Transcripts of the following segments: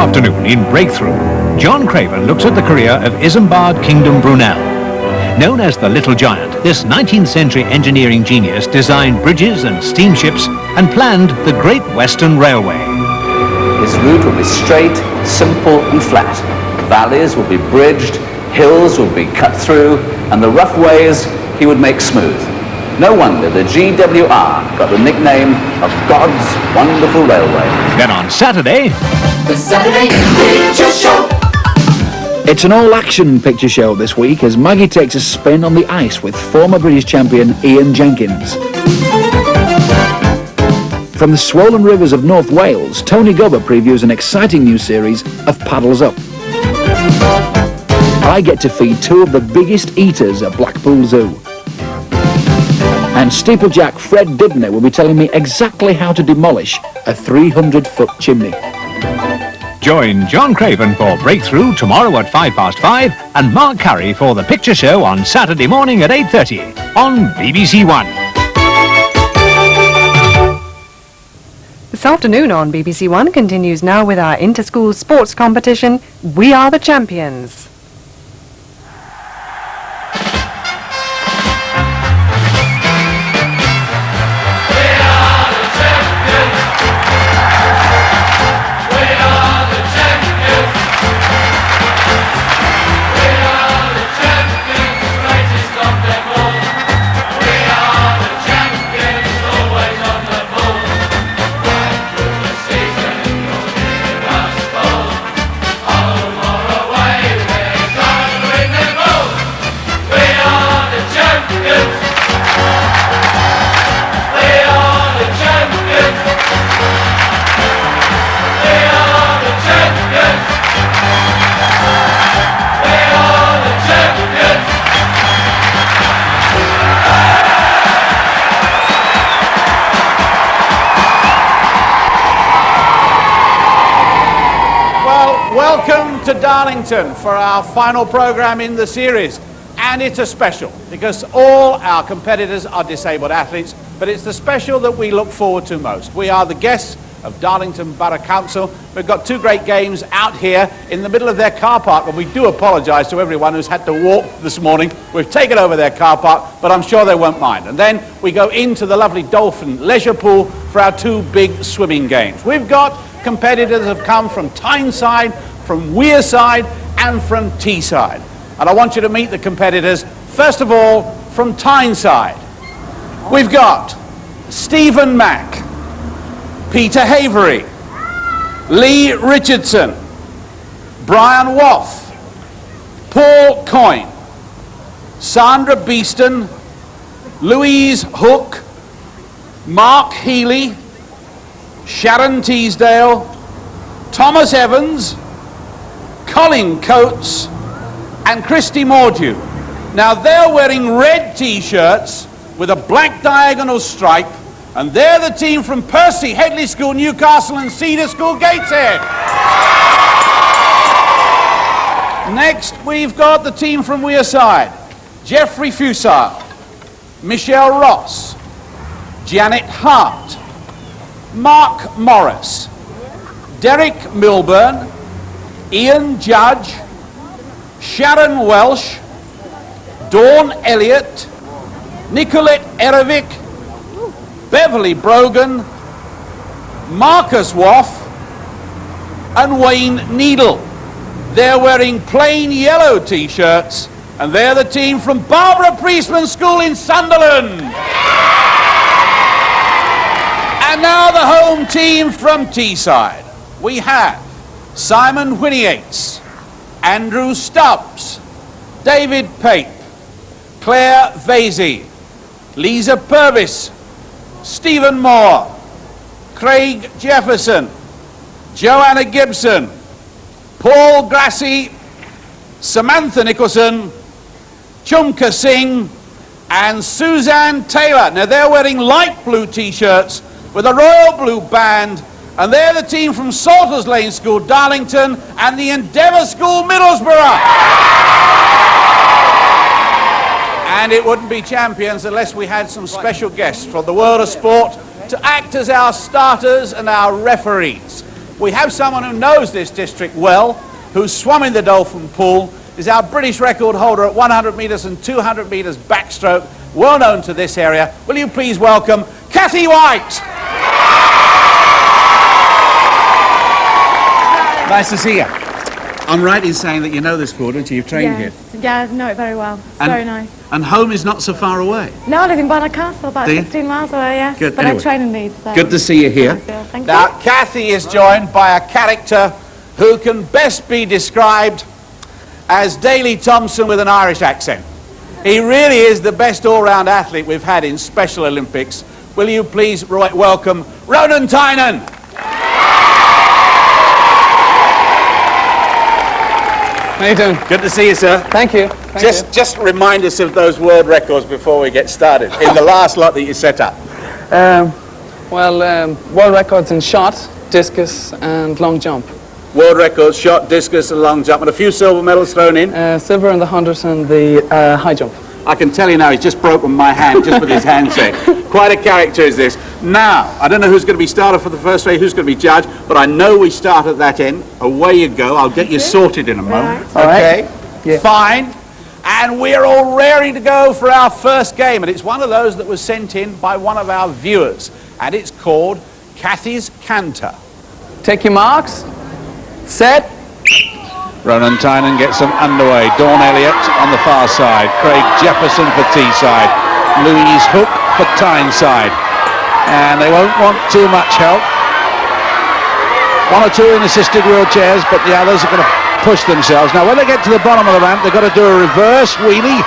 afternoon in Breakthrough, John Craven looks at the career of Isambard Kingdom Brunel. Known as the Little Giant, this 19th century engineering genius designed bridges and steamships and planned the Great Western Railway. His route will be straight, simple and flat. Valleys will be bridged, hills will be cut through, and the rough ways he would make smooth. No wonder the GWR got the nickname of God's Wonderful Railway. Then on Saturday... The Saturday Picture Show. It's an all-action picture show this week as Maggie takes a spin on the ice with former British champion Ian Jenkins. From the swollen rivers of North Wales, Tony Gobber previews an exciting new series of Paddles Up. I get to feed two of the biggest eaters at Blackpool Zoo. And steeplejack Fred Dibner will be telling me exactly how to demolish a 300-foot chimney. Join John Craven for Breakthrough tomorrow at 5:05 and Mark Carey for the picture show on Saturday morning at 8:30 on BBC One. This afternoon on BBC One continues now with our inter-school sports competition, We Are the Champions. Welcome to Darlington for our final programme in the series, and it's a special because all our competitors are disabled athletes, but it's the special that we look forward to most. We are the guests of Darlington Borough Council. We've got two great games out here in the middle of their car park, and we do apologise to everyone who's had to walk this morning. We've taken over their car park, but I'm sure they won't mind. And then we go into the lovely Dolphin Leisure Pool for our two big swimming games. We've got competitors who have come from Tyneside, from Wearside and from Teesside. And I want you to meet the competitors. First of all, from Tyneside, we've got Stephen Mack, Peter Havery, Lee Richardson, Brian Waff, Paul Coyne, Sandra Beeston, Louise Hook, Mark Healy, Sharon Teasdale, Thomas Evans, Colin Coates and Christy Mordew. Now they're wearing red t-shirts with a black diagonal stripe, and they're the team from Percy, Headley School, Newcastle and Cedar School, Gateshead. Next we've got the team from Wearside, Geoffrey Fusile, Michelle Ross, Janet Hart, Mark Morris, Derek Milburn, Ian Judge, Sharon Welsh, Dawn Elliott, Nicolette Erevic, Beverly Brogan, Marcus Waff and Wayne Needle. They're wearing plain yellow t-shirts, and they're the team from Barbara Priestman School in Sunderland. And now the home team from Teesside. We have Simon Whiniates, Andrew Stubbs, David Pape, Claire Vasey, Lisa Purvis, Stephen Moore, Craig Jefferson, Joanna Gibson, Paul Grassi, Samantha Nicholson, Chumka Singh and Suzanne Taylor. Now they're wearing light blue t-shirts with a royal blue band, and they're the team from Salters Lane School, Darlington, and the Endeavour School, Middlesbrough. And it wouldn't be champions unless we had some special guests from the world of sport to act as our starters and our referees. we have someone who knows this district well, who's swum in the Dolphin Pool, is our British record holder at 100 metres and 200 metres backstroke, well known to this area. Will you please welcome Kathy White? Nice to see you. I'm right in saying that you know this pool, don't you? You've trained here. Yeah, I know it very well. It's very nice. And home is not so far away. No, I live in Barnard Castle, about 16 miles away, yes. Good. But Anyway. I train in Leeds. So. Good to see you here. Thank Now, you. Kathy is joined by a character who can best be described as Daley Thompson with an Irish accent. He really is the best all-round athlete we've had in Special Olympics. Will you please welcome Ronan Tynan? How you doing? Good to see you, sir. Thank you. Just remind us of those world records before we get started, in the last lot that you set up. World records in shot, discus and long jump. World records, shot, discus and long jump, and a few silver medals thrown in. Silver in the 100 and the high jump. I can tell you now, he's just broken my hand just with his handshake. Quite a character is this. Now, I don't know who's going to be starter for the first race, who's going to be judged, but I know we start at that end. Away you go. I'll get you sorted in a moment. All right. Okay? Yeah. Fine. And we're all raring to go for our first game, and it's one of those that was sent in by one of our viewers, and it's called Kathy's Canter. Take your marks. Set. Ronan Tynan gets them underway. Dawn Elliott on the far side. Craig Jefferson for Teesside. Louise Hook for Tyneside. And they won't want too much help. One or two in assisted wheelchairs, but the others are going to push themselves. Now, when they get to the bottom of the ramp, they've got to do a reverse wheelie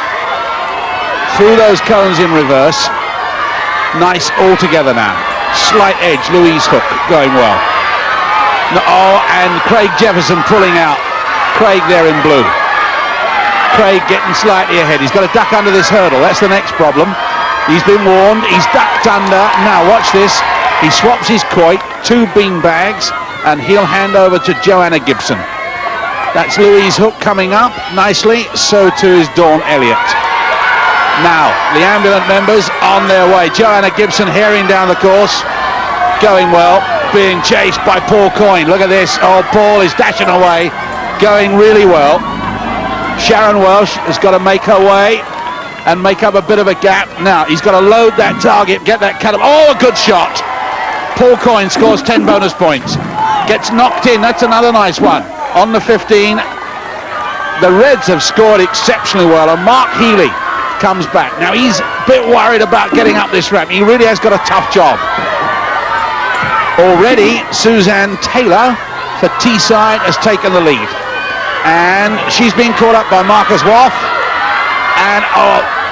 through those cones in reverse. Nice all together now. Slight edge, Louise Hook going well. Oh, and Craig Jefferson pulling out. Craig there in blue. Craig getting slightly ahead. He's got to duck under this hurdle. That's the next problem. He's been warned. He's ducked under. Now watch this. He swaps his quoit, 2 bean bags, and he'll hand over to Joanna Gibson. That's Louise Hook coming up nicely. So too is Dawn Elliott. Now the ambulance members on their way. Joanna Gibson herring down the course. Going well. Being chased by Paul Coyne. Look at this. Oh, Paul is dashing away. Going really well. Sharron Welsh has got to make her way and make up a bit of a gap. Now he's got to load that target, get that cut up. Oh, a good shot. Paul Coyne scores 10 bonus points. Gets knocked in. That's another nice one. On the 15. The Reds have scored exceptionally well, and Mark Healy comes back. Now he's a bit worried about getting up this ramp. He really has got a tough job. Already Suzanne Taylor for Teesside has taken the lead. And she's been caught up by Marcus Woff. And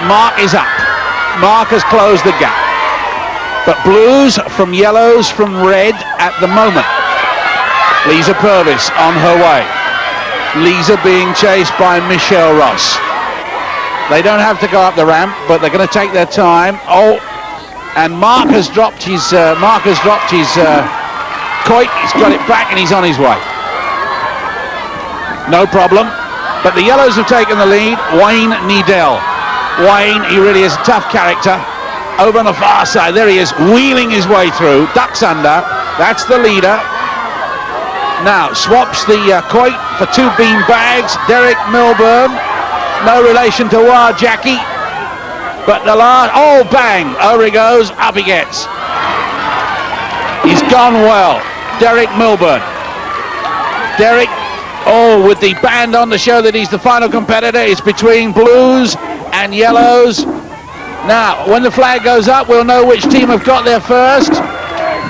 Mark is up. Mark has closed the gap. But blues from yellows from red at the moment. Lisa Purvis on her way. Lisa being chased by Michelle Ross. They don't have to go up the ramp, but they're going to take their time. Oh, and Mark has dropped his quoit. He's got it back and he's on his way. No problem. But the yellows have taken the lead. Wayne Needell. Wayne, he really is a tough character. Over on the far side, there he is, wheeling his way through. Ducks under. That's the leader. Now swaps the quoit for 2 bean bags. Derek Milburn. No relation to War Jackie. But the last, oh bang, over he goes, up he gets. He's gone well. Derek Milburn. Derek, oh, with the band on to show that he's the final competitor. It's between blues and yellows. Now, when the flag goes up, we'll know which team have got there first.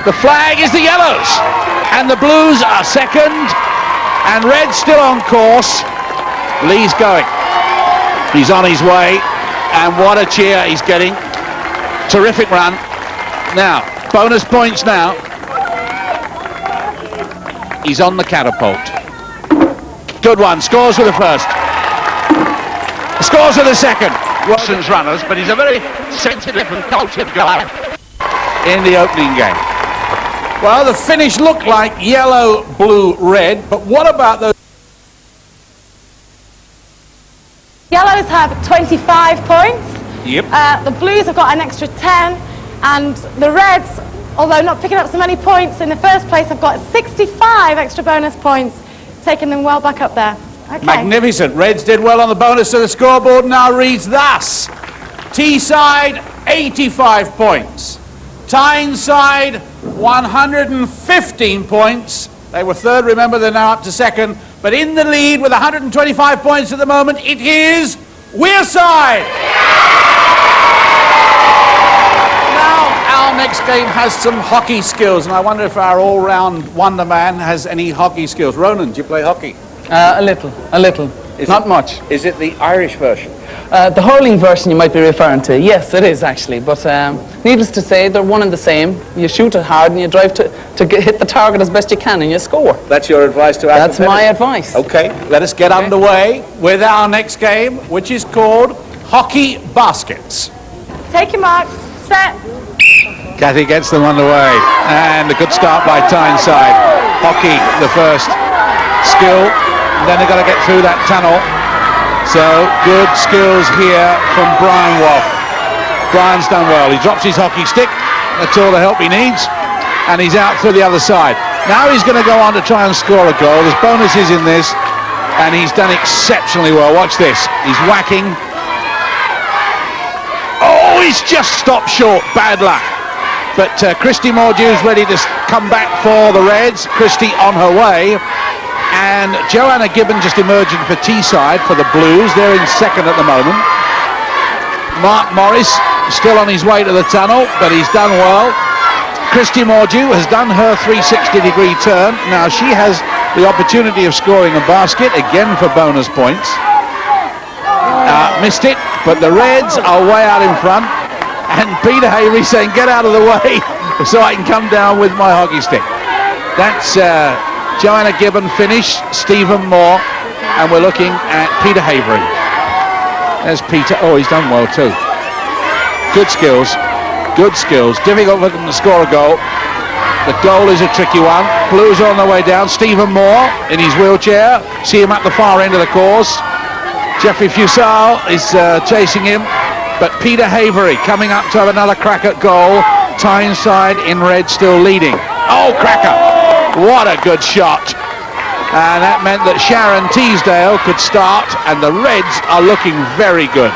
The flag is the yellows. And the blues are second. And red's still on course. Lee's going. He's on his way. And what a cheer he's getting. Terrific run. Now, bonus points now. He's on the catapult. Good one. Scores for the first. Scores for the second. Watson's runners, but he's a very sensitive and cultured guy in the opening game. Well, the finish looked like yellow, blue, red, but what about those? Yellows have 25 points. Yep. The blues have got an extra 10, and the reds although not picking up so many points in the first place. I've got 65 extra bonus points, taking them well back up there. Okay. Magnificent. Reds did well on the bonus, so the scoreboard now reads thus. Teesside, 85 points. Tyneside, 115 points. They were third, remember they're now up to second. But in the lead with 125 points at the moment, it is Wearside. Now, our next game has some hockey skills, and I wonder if our all-round wonder man has any hockey skills. Ronan, do you play hockey? A little. Not much. Is it the Irish version? The hurling version you might be referring to. Yes, it is actually. But needless to say, they're one and the same. You shoot it hard and you drive to hit the target as best you can and you score. That's your advice to our That's my advice. Okay, let us get underway with our next game, which is called Hockey Baskets. Take your marks, set. Kathy gets them underway, and a good start by Tyneside. Hockey, the first skill, and then they've got to get through that tunnel. So, good skills here from Brian Wolf. Brian's done well. He drops his hockey stick. That's all the help he needs. And he's out through the other side. Now he's going to go on to try and score a goal. There's bonuses in this. And he's done exceptionally well. Watch this. He's whacking. Oh, he's just stopped short. Bad luck. But Christy Mordew's ready to come back for the Reds. Christy on her way. And Joanna Gibbon just emerging for Teesside for the Blues. They're in second at the moment. Mark Morris still on his way to the tunnel, but he's done well. Christy Mordew has done her 360-degree turn. Now she has the opportunity of scoring a basket, again for bonus points. Missed it, but the Reds are way out in front. And Peter Havery saying, get out of the way so I can come down with my hockey stick. That's Joanna Gibbon finish, Stephen Moore, and we're looking at Peter Havery. There's Peter. Oh, he's done well too. Good skills. Good skills. Difficult for them to score a goal. The goal is a tricky one. Blues are on their way down. Stephen Moore in his wheelchair. See him at the far end of the course. Jeffrey Fusal is chasing him. But Peter Havery coming up to have another crack at goal. Tyneside in red still leading. Oh, cracker. What a good shot. And that meant that Sharron Teasdale could start, and the Reds are looking very good.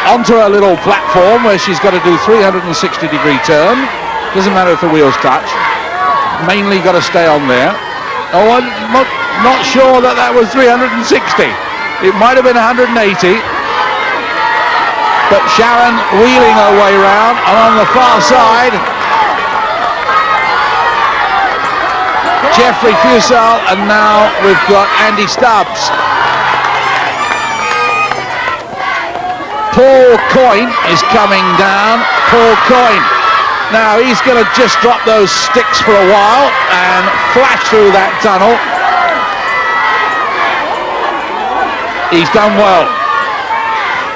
Onto her little platform where she's got to do 360-degree turn. Doesn't matter if the wheels touch. Mainly got to stay on there. Oh, I'm not sure that was 360. It might have been 180. But Sharron wheeling her way round, and on the far side, Jeffrey Fusal, and now we've got Andy Stubbs. Paul Coyne is coming down. Paul Coyne. Now he's going to just drop those sticks for a while and flash through that tunnel. He's done well.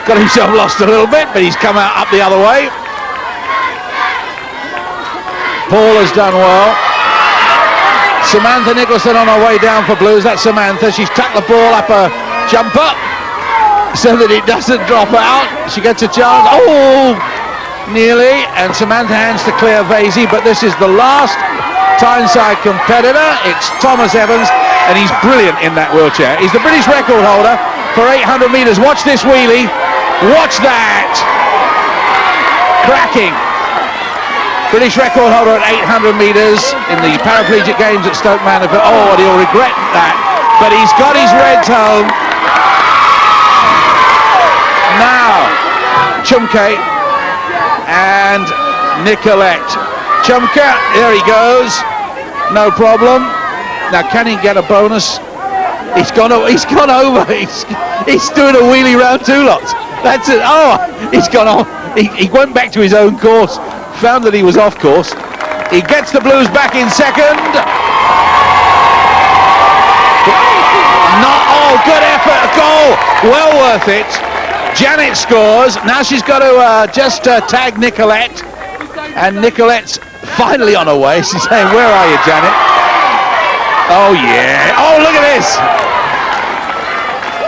Got himself lost a little bit, but he's come out up the other way. Paul has done well. Samantha Nicholson on her way down for Blues. That's Samantha. She's tucked the ball up her jumper so that it doesn't drop out. She gets a chance. Oh, nearly. And Samantha hands to Claire Vasey. But this is the last Tyneside competitor. It's Thomas Evans, and he's brilliant in that wheelchair. He's the British record holder for 800 metres. Watch this wheelie. Watch that. Cracking. British record holder at 800 metres in the paraplegic games at Stoke Mandeville. Oh, and he'll regret that. But he's got his Reds home. Now, Chumke and Nicolette. Chumke, there he goes. No problem. Now, can he get a bonus? He's gone over. He's doing a wheelie round two lots. That's it. Oh, he's gone on. He went back to his own course. Found that he was off course. He gets the Blues back in second. Good effort, a goal, well worth it. Janet scores. Now she's got to just tag Nicolette, and Nicolette's finally on her way. She's saying, "Where are you, Janet?" Oh yeah. Oh, look at this.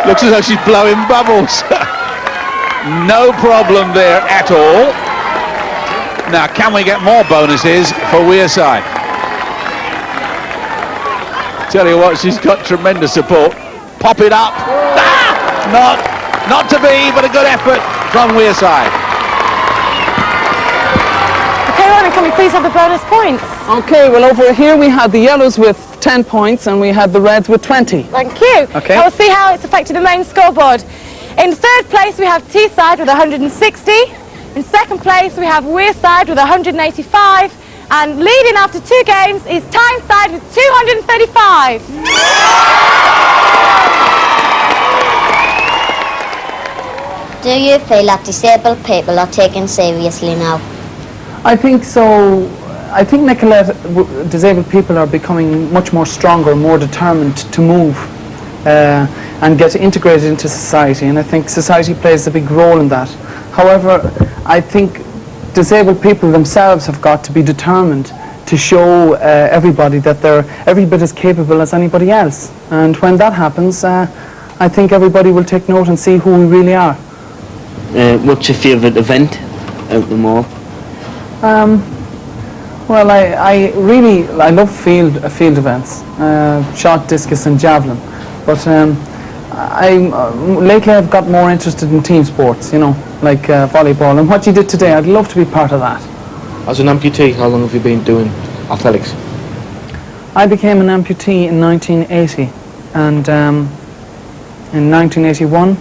Looks as though she's blowing bubbles. No problem there at all. Now, can we get more bonuses for Wearside? Tell you what, she's got tremendous support. Pop it up. Not to be, but a good effort from Wearside. Okay, Ron, can we please have the bonus points? Okay, well, over here we had the yellows with 10 points and we had the reds with 20. Thank you. Okay. Now we'll see how it's affected the main scoreboard. In third place, we have Teesside with 160. In second place, we have Wearside with 185. And leading after 2 games is Tyneside with 235. Do you feel that disabled people are taken seriously now? I think so. I think, Nicolette, disabled people are becoming much more stronger, more determined to move and get integrated into society, and I think society plays a big role in that. However, I think disabled people themselves have got to be determined to show everybody that they're every bit as capable as anybody else, and when that happens, I think everybody will take note and see who we really are. What's your favourite event out the mall? Well, I love field events, shot, discus and javelin, but lately I've got more interested in team sports, you know, like volleyball, and what you did today, I'd love to be part of that. As an amputee, how long have you been doing athletics? I became an amputee in 1980, and in 1981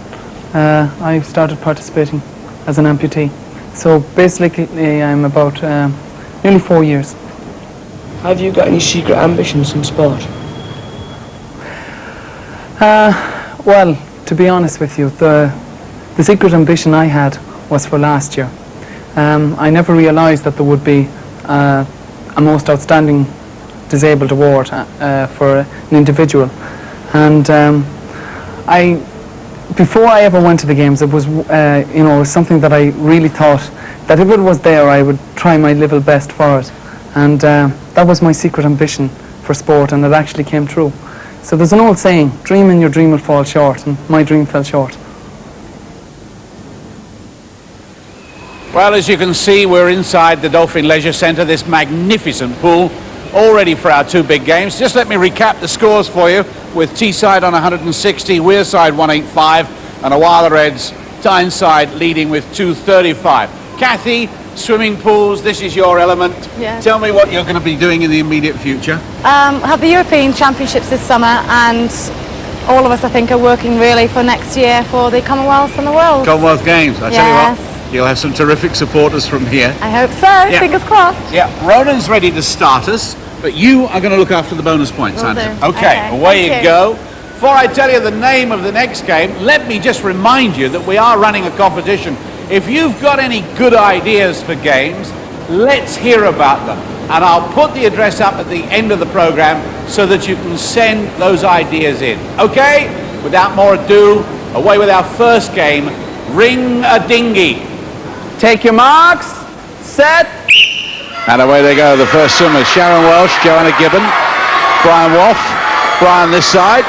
I started participating as an amputee. So basically I'm about nearly 4 years. Have you got any secret ambitions in sport? Well, to be honest with you, the secret ambition I had was for last year. I never realised that there would be a most outstanding disabled award for an individual, and before I ever went to the games, it was you know, something that I really thought that if it was there, I would try my level best for it, and that was my secret ambition for sport, and it actually came true. So there's an old saying, dream and your dream will fall short, and my dream fell short. Well, as you can see, we're inside the Dolphin Leisure Centre, this magnificent pool, all ready for our 2 big games. Just let me recap the scores for you, with Teesside on 160, Wearside 185, and a while the Reds, Tyneside leading with 235. Kathy, swimming pools, this is your element. Yes. Tell me what you're going to be doing in the immediate future. Have the European Championships this summer, and all of us, I think, are working really for next year for the Commonwealth and the World. Commonwealth Games, I tell you what, you'll have some terrific supporters from here. I hope so, fingers crossed. Yeah, Ronan's ready to start us, but you are going to look after the bonus points, aren't you? Okay, away you go. Before I tell you the name of the next game, let me just remind you that we are running a competition. If you've got any good ideas for games, let's hear about them. And I'll put the address up at the end of the program so that you can send those ideas in. Okay? Without more ado, away with our first game, Ring a Dinghy. Take your marks, set. And away they go, the first swimmers, Sharron Welsh, Joanna Gibbon, Brian Woff, Brian this side,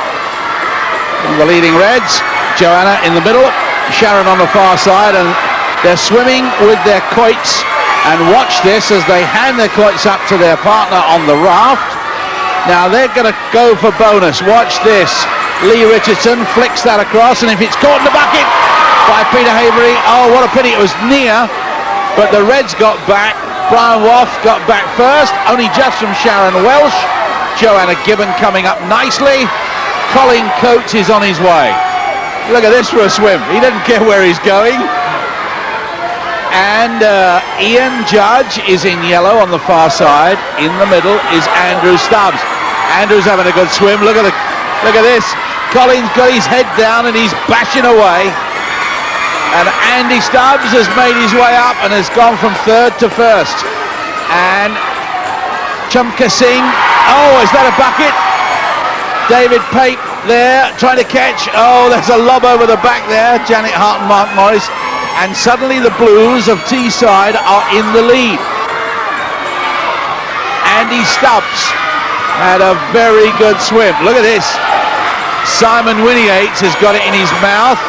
and the leading Reds, Joanna in the middle, Sharron on the far side, and they're swimming with their quoits, and watch this as they hand their quoits up to their partner on the raft. Now they're going to go for bonus, watch this, Lee Richardson flicks that across, and if it's caught in the bucket by Peter Havery, oh what a pity, it was near, but the Reds got back. Brian Woff got back first, only just from Sharron Welsh. Joanna Gibbon coming up nicely. Colin Coates is on his way. Look at this for a swim. He doesn't care where he's going. And Ian Judge is in yellow on the far side. In the middle is Andrew Stubbs. Andrew's having a good swim. Look at this. Colin's got his head down and he's bashing away. And Andy Stubbs has made his way up and has gone from third to first. And Chumka Singh, oh, is that a bucket? David Pape there trying to catch. Oh, there's a lob over the back there. Janet Hart and Mark Morris. And suddenly the Blues of Teesside are in the lead. Andy Stubbs had a very good swim. Look at this. Simon Winnie-Yates has got it in his mouth.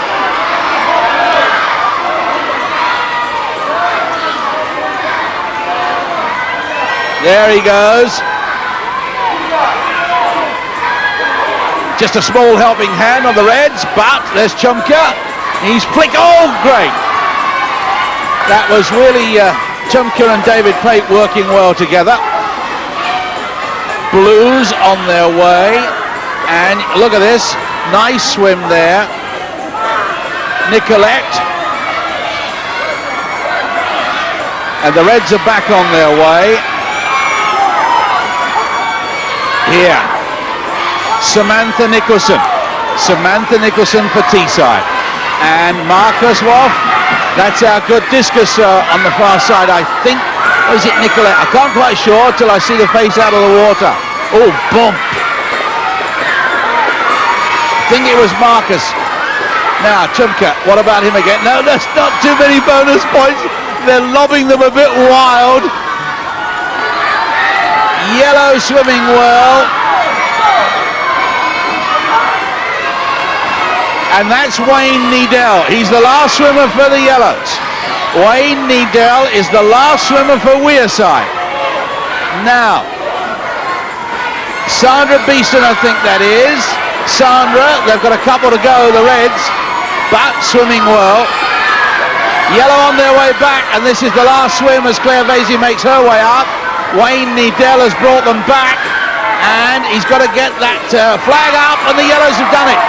There he goes. Just a small helping hand on the Reds, but there's Chumka. He's flicked. Oh, great. That was really Chumka and David Pate working well together. Blues on their way. And look at this. Nice swim there. Nicolette. And the Reds are back on their way. Here. Samantha Nicholson for Teesside, and Marcus Wolf. That's our good discus on the far side, I think. Or is it Nicolette? I can't quite sure till I see the face out of the water. Oh, bump. I think it was Marcus. Now, Chumka, what about him again? No, that's not too many bonus points. They're lobbing them a bit wild. Yellow swimming well. And that's Wayne Needell. He's the last swimmer for the Yellows. Wayne Needell is the last swimmer for Wearside. Now, Sandra Beeston, I think that is. Sandra, they've got a couple to go, the Reds, but swimming well. Yellow on their way back, and this is the last swim as Claire Vasey makes her way up. Wayne Needell has brought them back, and he's got to get that flag up, and the Yellows have done it.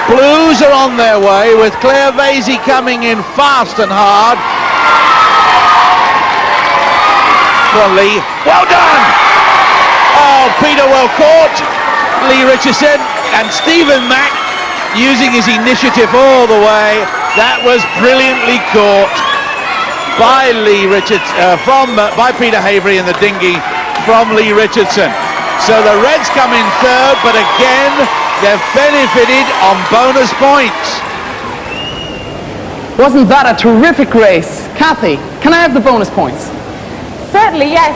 Blues are on their way with Claire Vasey coming in fast and hard. Well, Lee, well done! Oh, Peter well caught. Lee Richardson and Stephen Mack using his initiative all the way. That was brilliantly caught by Lee Richards, by Peter Havery in the dinghy from Lee Richardson. So the Reds come in third, but again, they've benefited on bonus points. Wasn't that a terrific race? Kathy, can I have the bonus points? Certainly, yes.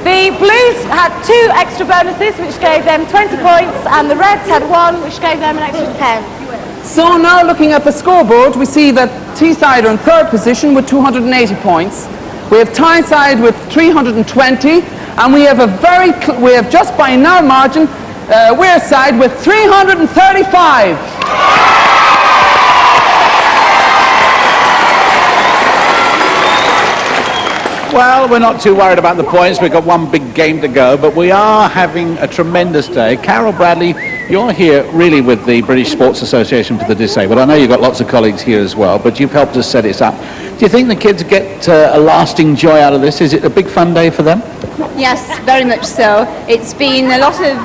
The Blues had 2 extra bonuses, which gave them 20 points, and the Reds had 1, which gave them an extra 10. So now looking at the scoreboard, we see that Teesside are in third position with 280 points. We have Tyneside with 320, and we have just by now margin Wearside with 335. Well, we're not too worried about the points. We've got one big game to go, but we are having a tremendous day. Carol Bradley, you're here really with the British Sports Association for the Disabled. I know you've got lots of colleagues here as well, but you've helped us set it up. Do you think the kids get a lasting joy out of this? Is it a big fun day for them? Yes, very much so. It's been a lot of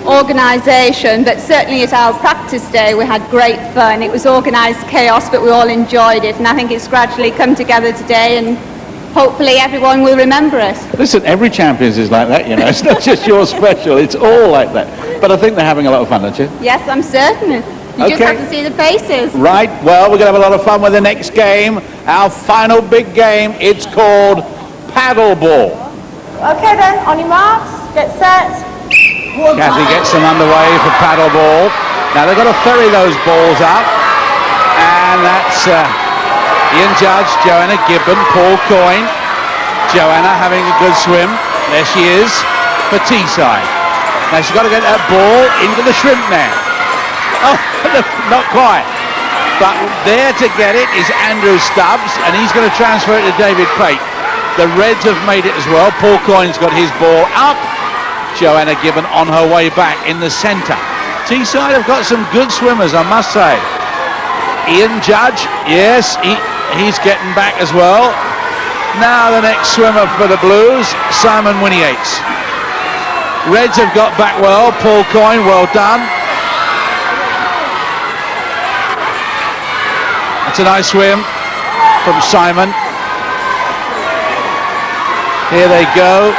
organisation, but certainly at our practice day we had great fun. It was organised chaos, but we all enjoyed it, and I think it's gradually come together today, and hopefully everyone will remember it. Listen, every Champions is like that, you know. It's not just your special, it's all like that. But I think they're having a lot of fun, don't you? Yes, I'm certain. You just have to see the faces. Right, well, we're going to have a lot of fun with the next game. Our final big game, it's called paddleball. Okay then, on your marks, get set. Kathy gets them underway for paddleball. Now they've got to ferry those balls up. And that's Ian Judge, Joanna Gibbon, Paul Coyne. Joanna having a good swim. There she is for Teesside. Now she's got to get that ball into the shrimp net. Oh, not quite. But there to get it is Andrew Stubbs, and he's going to transfer it to David Pate. The Reds have made it as well. Paul Coyne's got his ball up. Joanna Gibbon on her way back in the centre. Teesside have got some good swimmers, I must say. Ian Judge, yes, he's getting back as well. Now the next swimmer for the Blues, Simon Winnie-Yates. Reds have got back well. Paul Coyne, well done. That's a nice swim from Simon. Here they go.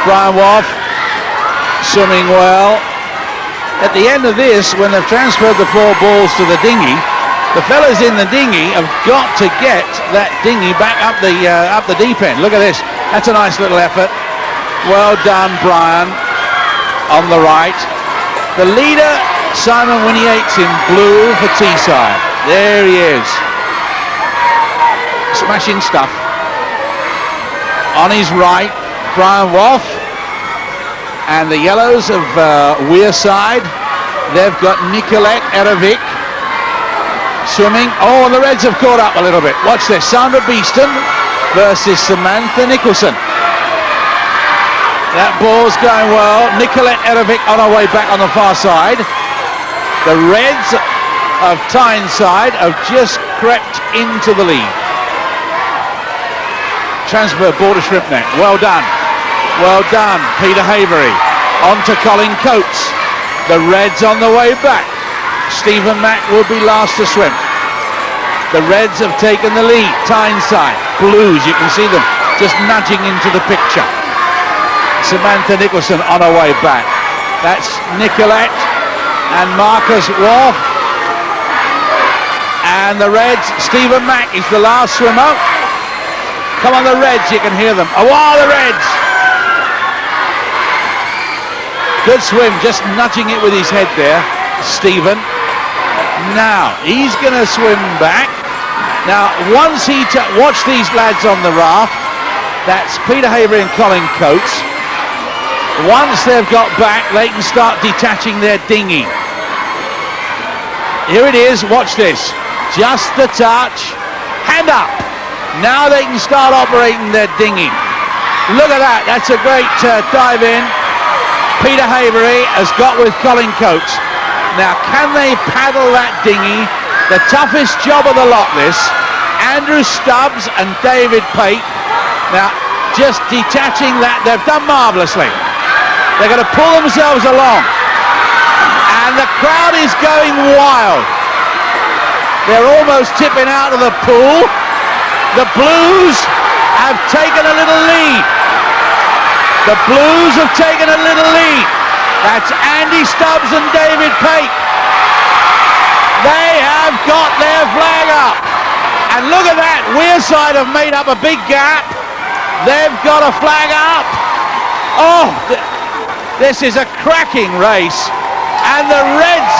Brian Wolf swimming well. At the end of this, when they've transferred the 4 balls to the dinghy, the fellas in the dinghy have got to get that dinghy back up the deep end. Look at this. That's a nice little effort. Well done, Brian, on the right. The leader, Simon Winnie-Yates in blue for Teesside. There he is. Smashing stuff. On his right, Brian Wolf. And the yellows of Wearside, they've got Nicolette Erevic swimming. Oh, the Reds have caught up a little bit. Watch this, Sandra Beeston versus Samantha Nicholson. That ball's going well. Nicolette Erevic on her way back on the far side. The Reds of Tyneside have just crept into the lead. Transfer border shrimp net, well done. Well done, Peter Havery. On to Colin Coates. The Reds on the way back. Stephen Mack will be last to swim. The Reds have taken the lead. Tyneside, Blues, you can see them just nudging into the picture. Samantha Nicholson on her way back. That's Nicolette and Marcus Wolf. And the Reds, Stephen Mack is the last swimmer. Come on, the Reds, you can hear them. Oh, wow, the Reds! Good swim, just nudging it with his head there, Stephen. Now, he's going to swim back. Now, once he... watch these lads on the raft. That's Peter Havery and Colin Coates. Once they've got back, they can start detaching their dinghy. Here it is, watch this. Just the touch. Hand up. Now they can start operating their dinghy. Look at that, that's a great dive in. Peter Havery has got with Colin Coates. Now, can they paddle that dinghy? The toughest job of the lot, this. Andrew Stubbs and David Pate. Now, just detaching that, they've done marvellously. They're going to pull themselves along. And the crowd is going wild. They're almost tipping out of the pool. The Blues have taken a little lead. The Blues have taken a little lead. That's Andy Stubbs and David Pate. They have got their flag up. And look at that, Wearside have made up a big gap. They've got a flag up. Oh, this is a cracking race. And the Reds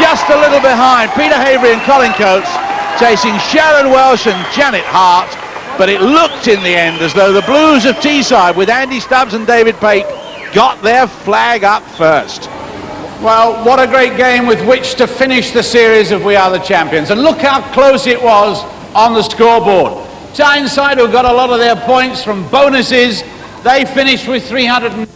just a little behind. Peter Havery and Colin Coates chasing Sharron Welsh and Janet Hart. But it looked in the end as though the Blues of Teesside with Andy Stubbs and David Pate got their flag up first. Well, what a great game with which to finish the series of We Are the Champions. And look how close it was on the scoreboard. Tyneside, who got a lot of their points from bonuses, they finished with 300.